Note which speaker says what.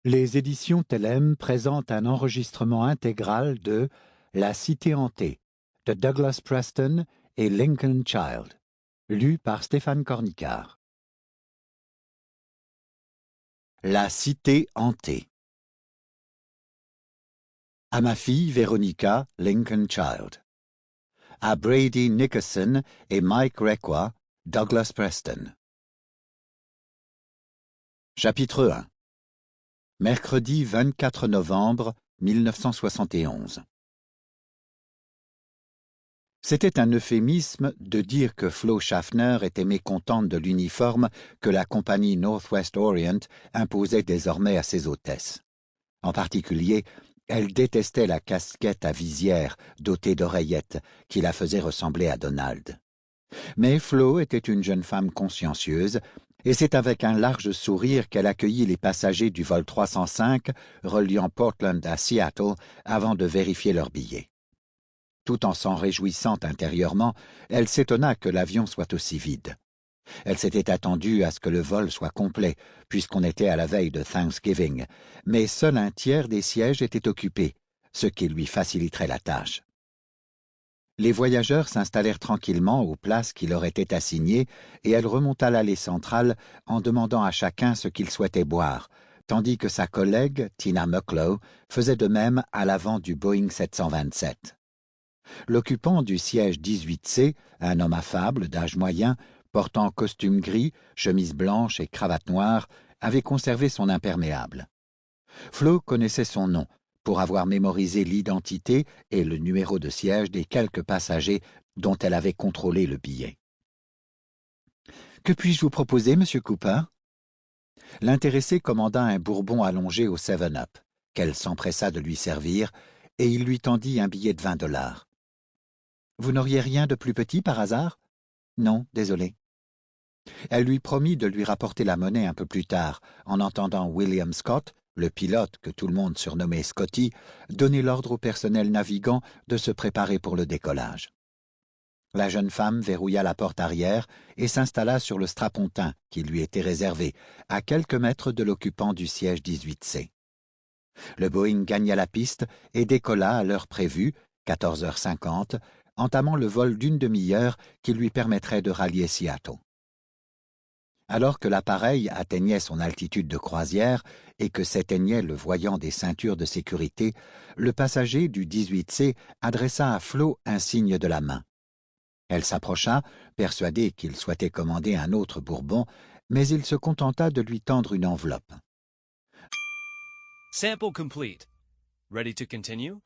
Speaker 1: Les éditions Thelem présentent un enregistrement intégral de La Cité hantée de Douglas Preston et Lincoln Child, lu par Stéphane Cornicard. La Cité hantée. À ma fille Véronica, Lincoln Child. À Brady Nickerson et Mike Requa, Douglas Preston. Chapitre 1. Mercredi 24 novembre 1971. C'était un euphémisme de dire que Flo Schaffner était mécontente de l'uniforme que la compagnie Northwest Orient imposait désormais à ses hôtesses. En particulier, elle détestait la casquette à visière dotée d'oreillettes qui la faisait ressembler à Donald. Mais Flo était une jeune femme consciencieuse, et c'est avec un large sourire qu'elle accueillit les passagers du vol 305 reliant Portland à Seattle avant de vérifier leurs billets. Tout en s'en réjouissant intérieurement, elle s'étonna que l'avion soit aussi vide. Elle s'était attendue à ce que le vol soit complet, puisqu'on était à la veille de Thanksgiving, mais seul un tiers des sièges étaient occupés, ce qui lui faciliterait la tâche. Les voyageurs s'installèrent tranquillement aux places qui leur étaient assignées, et elle remonta l'allée centrale en demandant à chacun ce qu'il souhaitait boire, tandis que sa collègue, Tina Mucklow, faisait de même à l'avant du Boeing 727. L'occupant du siège 18C, un homme affable, d'âge moyen, portant costume gris, chemise blanche et cravate noire, avait conservé son imperméable. Flo connaissait son nom, pour avoir mémorisé l'identité et le numéro de siège des quelques passagers dont elle avait contrôlé le billet. « Que puis-je vous proposer, Monsieur Cooper ?» L'intéressé commanda un bourbon allongé au 7-Up, qu'elle s'empressa de lui servir, et il lui tendit un billet de $20. « Vous n'auriez rien de plus petit par hasard ?»« Non, désolé. » Elle lui promit de lui rapporter la monnaie un peu plus tard, en entendant William Scott, le pilote que tout le monde surnommait Scotty, donner l'ordre au personnel navigant de se préparer pour le décollage. La jeune femme verrouilla la porte arrière et s'installa sur le strapontin qui lui était réservé, à quelques mètres de l'occupant du siège 18C. Le Boeing gagna la piste et décolla à l'heure prévue, 14h50, entamant le vol d'une demi-heure qui lui permettrait de rallier Seattle. Alors que l'appareil atteignait son altitude de croisière et que s'éteignait le voyant des ceintures de sécurité, le passager du 18C adressa à Flo un signe de la main. Elle s'approcha, persuadée qu'il souhaitait commander un autre bourbon, mais il se contenta de lui tendre une enveloppe.
Speaker 2: Sample complete. Ready to continue?